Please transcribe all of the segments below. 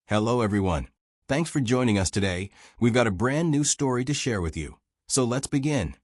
Hello everyone. Thanks for joining us today. We've got a brand new story to share with you. So let's begin.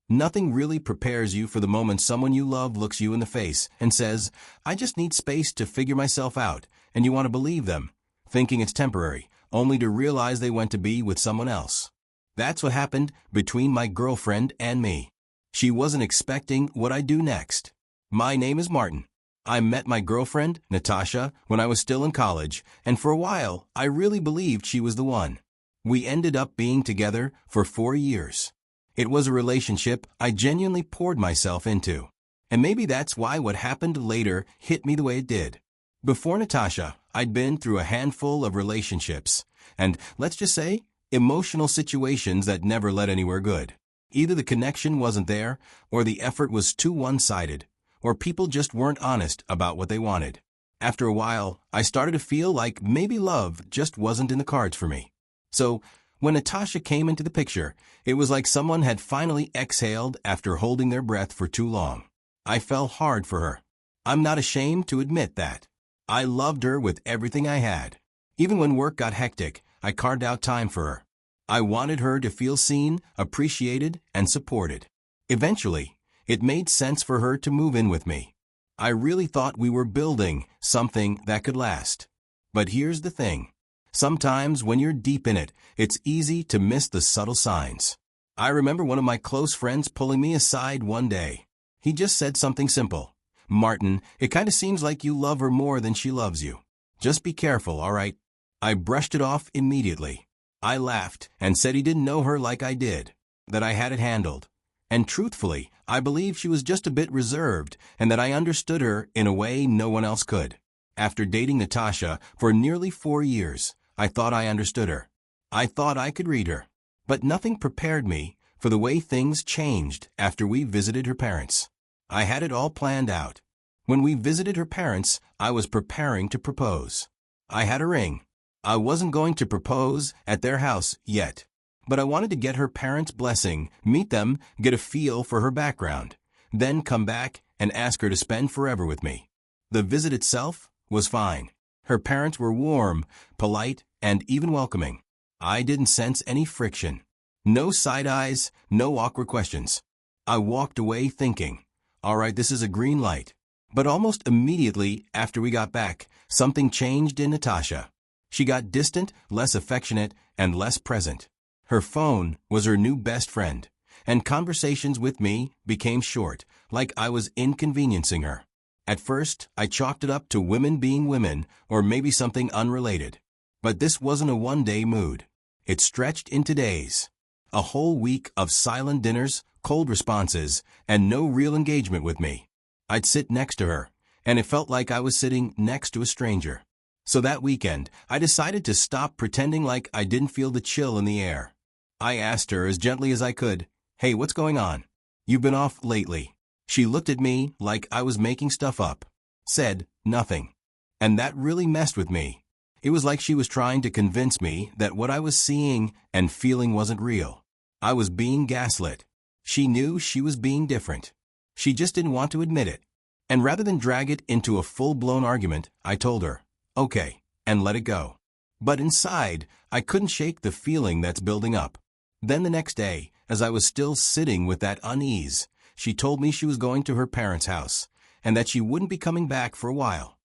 Nothing really prepares you for the moment someone you love looks you in the face and says, "I just need space to figure myself out," and you want to believe them, thinking it's temporary, only to realize they went to be with someone else. That's what happened between my girlfriend and me. She wasn't expecting what I'd do next. My name is Martin. I met my girlfriend, Natasha, when I was still in college, and for a while, I really believed she was the one. We ended up being together for 4 years. It was a relationship I genuinely poured myself into. And maybe that's why what happened later hit me the way it did. Before Natasha, I'd been through a handful of relationships, and let's just say, emotional situations that never led anywhere good. Either the connection wasn't there, or the effort was too one-sided, or people just weren't honest about what they wanted. After a while, I started to feel like maybe love just wasn't in the cards for me. So, when Natasha came into the picture, it was like someone had finally exhaled after holding their breath for too long. I fell hard for her. I'm not ashamed to admit that. I loved her with everything I had. Even when work got hectic, I carved out time for her. I wanted her to feel seen, appreciated, and supported. Eventually, it made sense for her to move in with me. I really thought we were building something that could last. But here's the thing. Sometimes when you're deep in it, it's easy to miss the subtle signs. I remember one of my close friends pulling me aside one day. He just said something simple. "Martin, it kind of seems like you love her more than she loves you. Just be careful, all right?" I brushed it off immediately. I laughed and said he didn't know her like I did, that I had it handled. And truthfully, I believe she was just a bit reserved and that I understood her in a way no one else could. After dating Natasha for nearly 4 years, I thought I understood her. I thought I could read her. But nothing prepared me for the way things changed after we visited her parents. I had it all planned out. When we visited her parents, I was preparing to propose. I had a ring. I wasn't going to propose at their house yet. But I wanted to get her parents' blessing, meet them, get a feel for her background, then come back and ask her to spend forever with me. The visit itself was fine. Her parents were warm, polite, and even welcoming. I didn't sense any friction. No side eyes, no awkward questions. I walked away thinking, all right, this is a green light. But almost immediately after we got back, something changed in Natasha. She got distant, less affectionate, and less present. Her phone was her new best friend, and conversations with me became short, like I was inconveniencing her. At first, I chalked it up to women being women, or maybe something unrelated. But this wasn't a one-day mood. It stretched into days. A whole week of silent dinners, cold responses, and no real engagement with me. I'd sit next to her, and it felt like I was sitting next to a stranger. So that weekend, I decided to stop pretending like I didn't feel the chill in the air. I asked her as gently as I could, "Hey, what's going on? You've been off lately." She looked at me like I was making stuff up. Said, "Nothing." And that really messed with me. It was like she was trying to convince me that what I was seeing and feeling wasn't real. I was being gaslit. She knew she was being different. She just didn't want to admit it. And rather than drag it into a full-blown argument, I told her, "Okay," and let it go. But inside, I couldn't shake the feeling that's building up. Then the next day, as I was still sitting with that unease, she told me she was going to her parents' house, and that she wouldn't be coming back for a while.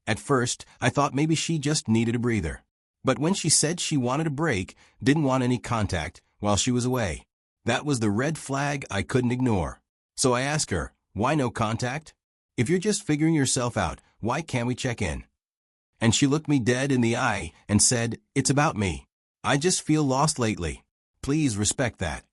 At first, I thought maybe she just needed a breather. But when she said she wanted a break, didn't want any contact while she was away, that was the red flag I couldn't ignore. So I asked her, "Why no contact? If you're just figuring yourself out, why can't we check in?" And she looked me dead in the eye and said, "It's about me. I just feel lost lately. Please respect that."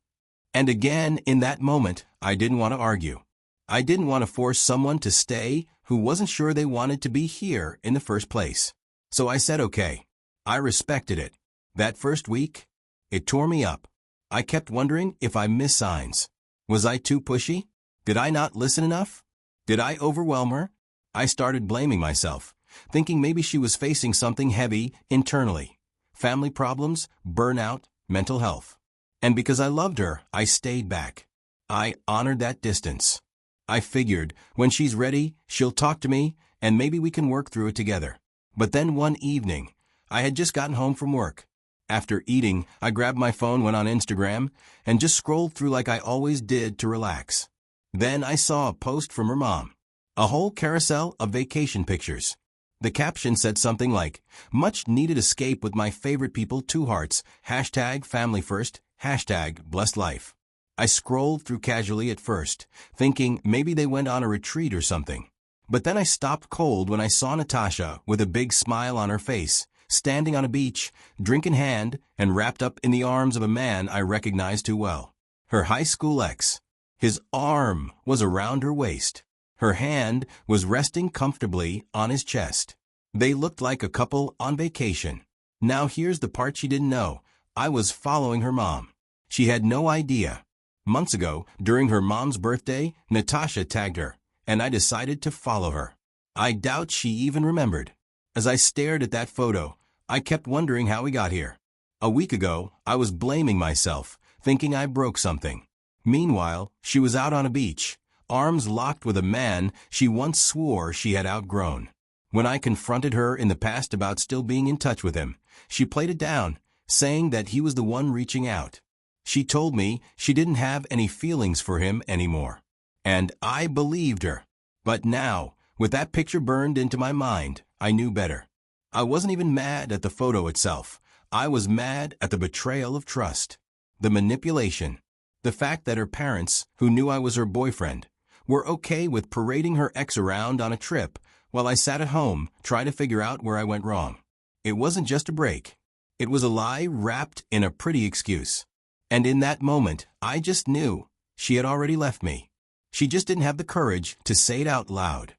And again, in that moment, I didn't want to argue. I didn't want to force someone to stay who wasn't sure they wanted to be here in the first place. So I said okay. I respected it. That first week, it tore me up. I kept wondering if I missed signs. Was I too pushy? Did I not listen enough? Did I overwhelm her? I started blaming myself, thinking maybe she was facing something heavy internally. Family problems, burnout, mental health. And because I loved her, I stayed back. I honored that distance. I figured, when she's ready, she'll talk to me, and maybe we can work through it together. But then one evening, I had just gotten home from work. After eating, I grabbed my phone, went on Instagram, and just scrolled through like I always did to relax. Then I saw a post from her mom. A whole carousel of vacation pictures. The caption said something like, "Much needed escape with my favorite people, 2 hearts, hashtag family first, hashtag blessed life." I scrolled through casually at first, thinking maybe they went on a retreat or something. But then I stopped cold when I saw Natasha with a big smile on her face, standing on a beach, drink in hand, and wrapped up in the arms of a man I recognized too well. Her high school ex. His arm was around her waist. Her hand was resting comfortably on his chest. They looked like a couple on vacation. Now here's the part she didn't know. I was following her mom. She had no idea. Months ago, during her mom's birthday, Natasha tagged her, and I decided to follow her. I doubt she even remembered. As I stared at that photo, I kept wondering how we got here. A week ago, I was blaming myself, thinking I broke something. Meanwhile, she was out on a beach, arms locked with a man she once swore she had outgrown. When I confronted her in the past about still being in touch with him, she played it down, saying that he was the one reaching out. She told me she didn't have any feelings for him anymore. And I believed her. But now, with that picture burned into my mind, I knew better. I wasn't even mad at the photo itself. I was mad at the betrayal of trust. The manipulation. The fact that her parents, who knew I was her boyfriend, were okay with parading her ex around on a trip while I sat at home trying to figure out where I went wrong. It wasn't just a break. It was a lie wrapped in a pretty excuse. And in that moment, I just knew she had already left me. She just didn't have the courage to say it out loud.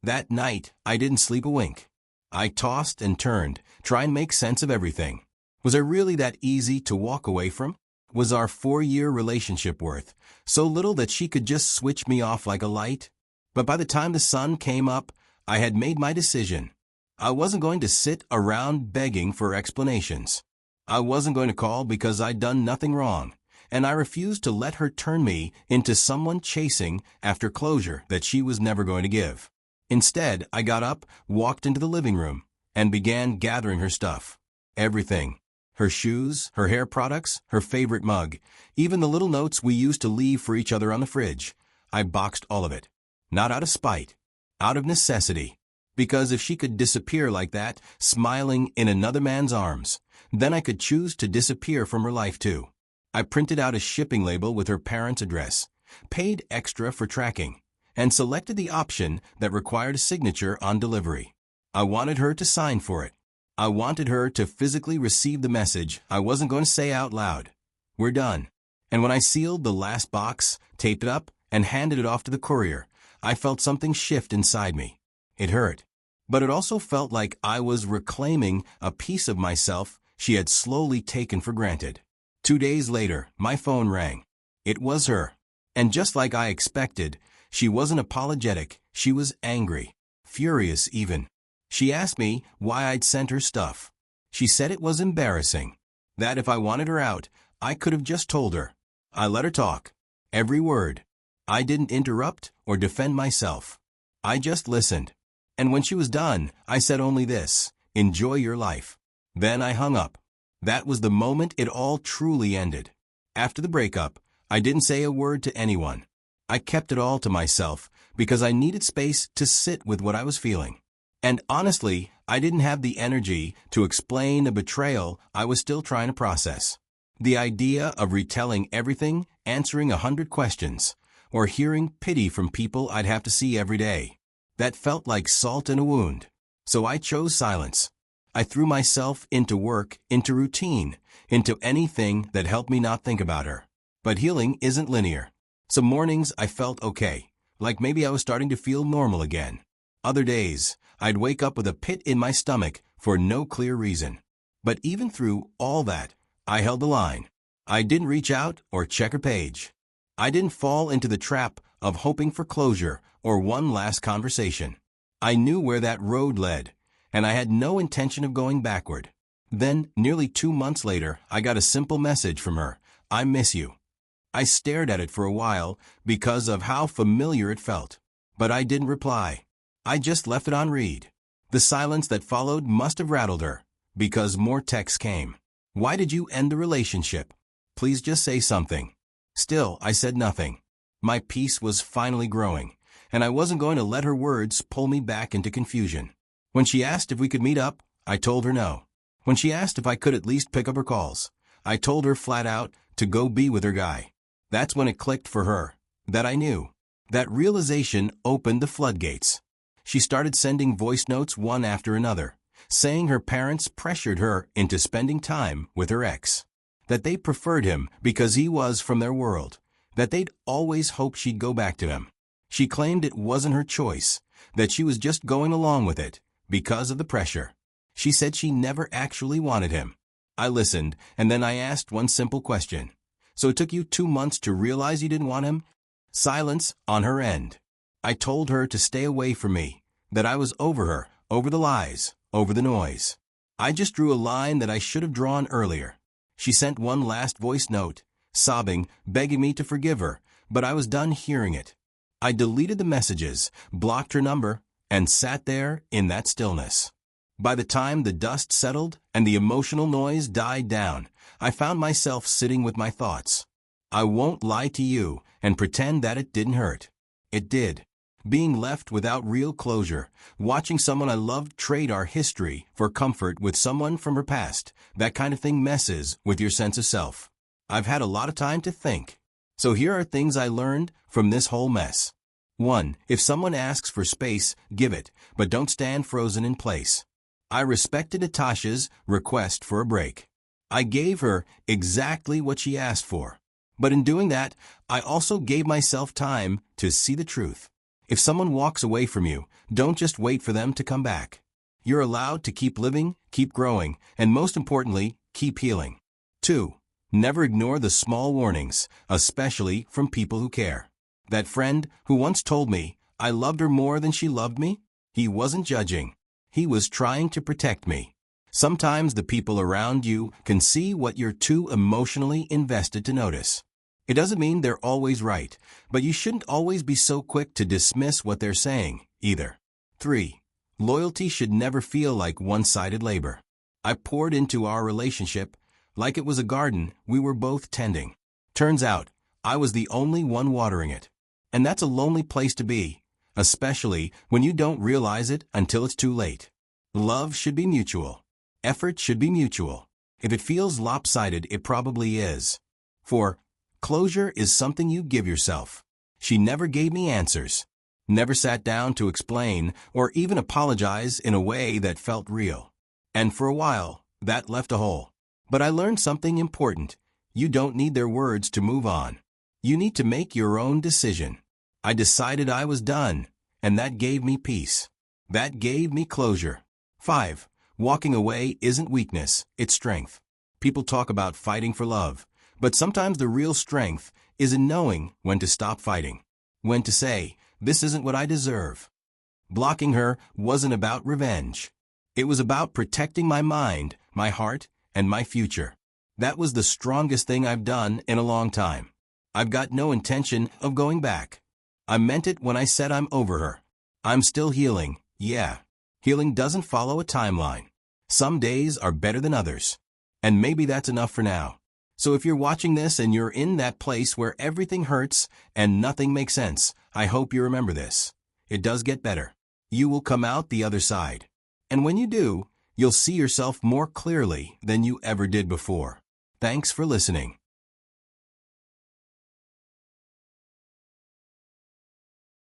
That night, I didn't sleep a wink. I tossed and turned, trying to make sense of everything. Was I really that easy to walk away from? Was our 4-year relationship worth so little that she could just switch me off like a light? But by the time the sun came up, I had made my decision. I wasn't going to sit around begging for explanations. I wasn't going to call because I'd done nothing wrong, and I refused to let her turn me into someone chasing after closure that she was never going to give. Instead, I got up, walked into the living room, and began gathering her stuff. Everything. Her shoes, her hair products, her favorite mug, even the little notes we used to leave for each other on the fridge. I boxed all of it. Not out of spite. Out of necessity. Because if she could disappear like that, smiling in another man's arms, then I could choose to disappear from her life too. I printed out a shipping label with her parents' address, paid extra for tracking, and selected the option that required a signature on delivery. I wanted her to sign for it. I wanted her to physically receive the message I wasn't going to say out loud. We're done. And when I sealed the last box, taped it up, and handed it off to the courier, I felt something shift inside me. It hurt. But it also felt like I was reclaiming a piece of myself she had slowly taken for granted. 2 days later, my phone rang. It was her. And just like I expected, she wasn't apologetic. She was angry. Furious even. She asked me why I'd sent her stuff. She said it was embarrassing. That if I wanted her out, I could have just told her. I let her talk. Every word. I didn't interrupt or defend myself. I just listened. And when she was done, I said only this: enjoy your life. Then I hung up. That was the moment it all truly ended. After the breakup, I didn't say a word to anyone. I kept it all to myself because I needed space to sit with what I was feeling. And honestly, I didn't have the energy to explain a betrayal I was still trying to process. The idea of retelling everything, answering 100 questions, or hearing pity from people I'd have to see every day. That felt like salt in a wound. So I chose silence. I threw myself into work, into routine, into anything that helped me not think about her. But healing isn't linear. Some mornings I felt okay, like maybe I was starting to feel normal again. Other days, I'd wake up with a pit in my stomach for no clear reason. But even through all that, I held the line. I didn't reach out or check her page. I didn't fall into the trap of hoping for closure or one last conversation. I knew where that road led, and I had no intention of going backward. Then, nearly 2 months later, I got a simple message from her: I miss you. I stared at it for a while because of how familiar it felt. But I didn't reply. I just left it on read. The silence that followed must have rattled her, Because more texts came. Why did you end the relationship? Please just say something. Still, I said nothing. My peace was finally growing, and I wasn't going to let her words pull me back into confusion. When she asked if we could meet up, I told her no. When she asked if I could at least pick up her calls, I told her flat out to go be with her guy. That's when it clicked for her. That I knew. That realization opened the floodgates. She started sending voice notes one after another, saying her parents pressured her into spending time with her ex. That they preferred him because he was from their world. That they'd always hoped she'd go back to him. She claimed it wasn't her choice, that she was just going along with it because of the pressure. She said she never actually wanted him. I listened, and then I asked one simple question. So it took you 2 months to realize you didn't want him? Silence on her end. I told her to stay away from me, that I was over her, over the lies, over the noise. I just drew a line that I should have drawn earlier. She sent one last voice note, sobbing, begging me to forgive her, but I was done hearing it. I deleted the messages, blocked her number, and sat there in that stillness. By the time the dust settled and the emotional noise died down, I found myself sitting with my thoughts. I won't lie to you and pretend that it didn't hurt. It did. Being left without real closure, watching someone I loved trade our history for comfort with someone from her past, that kind of thing messes with your sense of self. I've had a lot of time to think. So here are things I learned from this whole mess. 1. If someone asks for space, give it, but don't stand frozen in place. I respected Natasha's request for a break. I gave her exactly what she asked for. But in doing that, I also gave myself time to see the truth. If someone walks away from you, don't just wait for them to come back. You're allowed to keep living, keep growing, and most importantly, keep healing. 2. Never ignore the small warnings, especially from people who care. That friend who once told me I loved her more than she loved me, he wasn't judging. He was trying to protect me. Sometimes the people around you can see what you're too emotionally invested to notice. It doesn't mean they're always right, but you shouldn't always be so quick to dismiss what they're saying, either. 3. Loyalty should never feel like one-sided labor. I poured into our relationship like it was a garden we were both tending. Turns out, I was the only one watering it. And that's a lonely place to be, especially when you don't realize it until it's too late. Love should be mutual. Effort should be mutual. If it feels lopsided, it probably is. 4. Closure is something you give yourself. She never gave me answers. Never sat down to explain or even apologize in a way that felt real. And for a while, that left a hole. But I learned something important. You don't need their words to move on. You need to make your own decision. I decided I was done, and that gave me peace. That gave me closure. 5. Walking away isn't weakness, it's strength. People talk about fighting for love, but sometimes the real strength is in knowing when to stop fighting. When to say, this isn't what I deserve. Blocking her wasn't about revenge. It was about protecting my mind, my heart, and my future. That was the strongest thing I've done in a long time. I've got no intention of going back. I meant it when I said I'm over her. I'm still healing, yeah. Healing doesn't follow a timeline. Some days are better than others. And maybe that's enough for now. So if you're watching this and you're in that place where everything hurts and nothing makes sense, I hope you remember this. It does get better. You will come out the other side. And when you do, you'll see yourself more clearly than you ever did before. Thanks for listening.